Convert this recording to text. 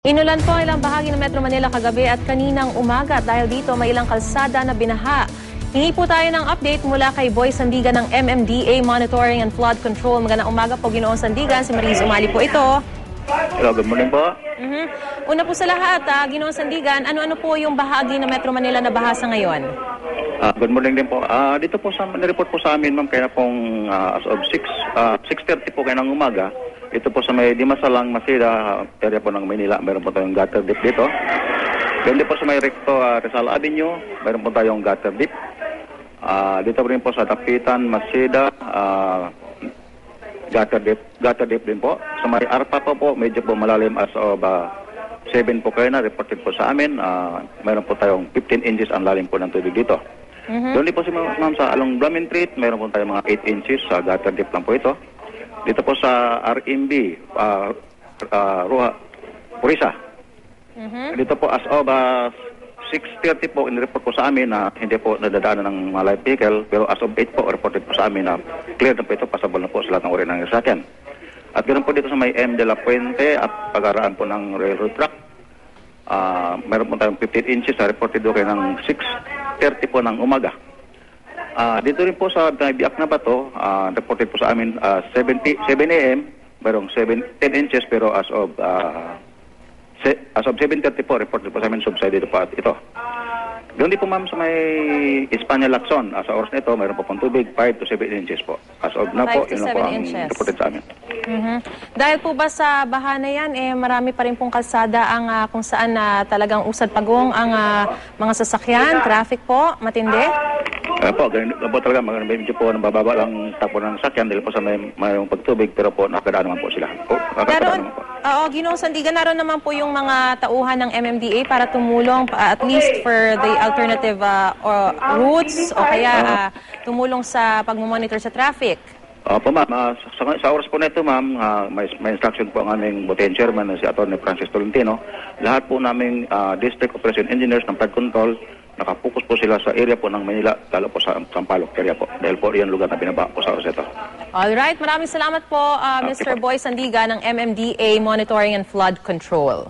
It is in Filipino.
Inulan po ang ilang bahagi ng Metro Manila kagabi at kaninang umaga dahil dito may ilang kalsada na binaha. Hingi po tayo ng update mula kay Boy Sandigan ng MMDA Monitoring and Flood Control. Magandang umaga po, Ginoong Sandigan. Si Mariz Umali po ito. Hello, good morning po. Una po sa lahat, Ginoong Sandigan, ano-ano po yung bahagi ng Metro Manila na bahasa ngayon? Good morning din po. Dito po nireport po sa amin, ma'am, kaya pong as of 6:30 po kayo ng umaga. Ito po sa may Dimasalang, Masida, area po ng Maynila. Meron po tayong gutter deep dito. Ganda po sa may Recto Rizal Avenue, meron po tayong gutter deep. Dito rin po sa Dapitan, Masida, gutter deep din po. Sa may Arpa po, medyo po malalim as of 7 po kayo na reported po sa amin. Meron po tayong 15 inches ang lalim po ng tubig dito. Doon din po si ma'am sa along Blumen Street, meron po tayong mga 8 inches sa gutter deep lang po ito. Dito po sa RMB, Purisa. Dito po as of 6:30 po, in-report po sa amin na hindi po nadadaanan ng mga light vehicle, pero as of 8 po, reported po sa amin na clear na po ito, passable na po sa lahat ng uri ng sasakyan. At ganoon po dito sa may M. de la Puente at pagaraan po ng railroad track. Meron po tayong 15 inches na reported po kayo ng 6:30 po ng umaga. Dito rin po sa Biak na Bato, reported po sa amin 7 a.m. Merong 10 inches pero as of 7:30 po, reported po sa amin subsided po at ito. Doon din po ma'am sa may Espanya Lacson, sa oras na ito, mayroon po pong tubig, 5 to 7 inches po. As of na po, yun lang po ang reported sa amin. Dahil po ba sa baha na yan, marami pa rin pong kalsada ang kung saan talagang usad pagong ang mga sasakyan, traffic po, matindi? Po, ganun po talaga, medyo po nabababa lang tapo ng sakyan dahil po sa mayroong pagtubig, pero po nakakadaan naman po sila. Ginoong Sandigan, naroon naman po yung mga tauhan ng MMDA para tumulong at least for the alternative routes o kaya tumulong sa pagmamonitor sa traffic. Po ma'am, sa oras po na ito ma'am, may instruction po ang aming Boten Chairman na si Atty. Francis Tolentino. Lahat po naming District Operation Engineers ng Flood Control, nakapokus po sila sa area po ng Manila, lalo po sa Sampaloc area po. Dahil po yan lugar na binaba po sa oras ito. Alright, maraming salamat po Mr. Boy Sandigan ng MMDA Monitoring and Flood Control.